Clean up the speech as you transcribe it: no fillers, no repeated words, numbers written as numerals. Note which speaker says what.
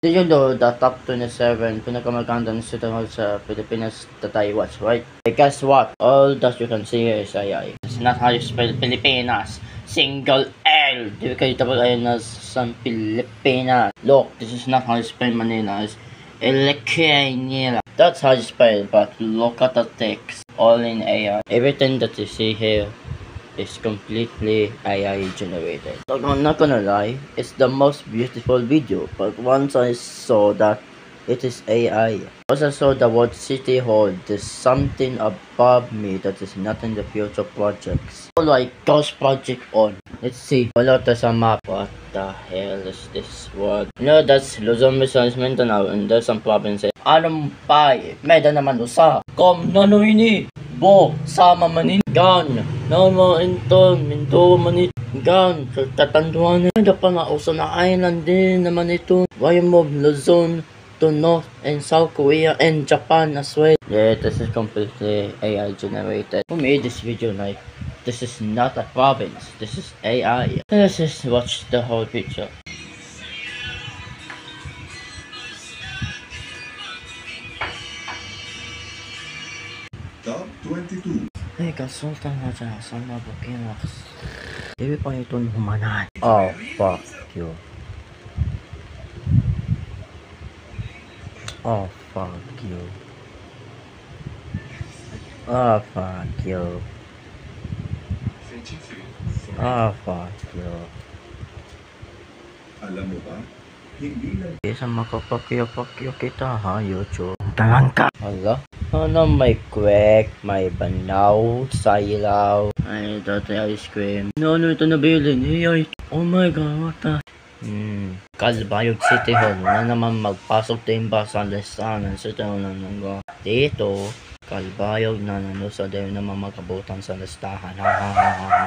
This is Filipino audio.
Speaker 1: Did you know the top 27 pinakamagandang city hall sa Pilipinas that I watch, right? Hey, guess what? All that you can see here is AI. It's not how you spell Pilipinas. Single L. Di kayo double I na sa Pilipinas. Look, this is not how you spell Manila. It's Manila. That's how you spell, but look at the text. All in AI. Everything that you see here is completely AI generated. So I'm not gonna lie, it's the most beautiful video, but once I saw that it is AI, once I saw the word City Hall, there's something above me that is not in the future projects. So like Ghost Project on. Let's see. Wala tayo sa map. What the hell is this word? You know, that's Luzon, Visayas, Mindanao, and there's some provinces. Anong pay? Meda naman usa. Kom nanoini. Bo, sama manin. Gan. Nama inton. Minto manit. Gan. Katanduan. Ada pa nga usa na island din naman ito. Waymob, Luzon, to North and South Korea and Japan as well. Yeah, this is completely AI generated. Who made this video? Like, this is not a province, this is AI. Let's just watch the whole picture.
Speaker 2: Top 22.
Speaker 1: Hey, kasultan nga dyan sa mga Bukinas. Hindi pa ito humanan. Oh, fuck you. Oh, fuck you. Oh, fuck you. Oh, fuck you.
Speaker 2: Alam mo ba, hindi lang
Speaker 1: Isa makapakyo-pakyo kita ha, YouTube. Talang ka! Hala? Ano may kwek, may banaw, sayilaw, ay dati ice cream. Ano ito nabilin? Ay, oh my god, what the? Calbayog City Hall na naman magpasok din ba sa listahan ng City Hall na nanggo. Dito, Calbayog na nano sa din naman magkabutan sa listahan. Ha ha ha ha.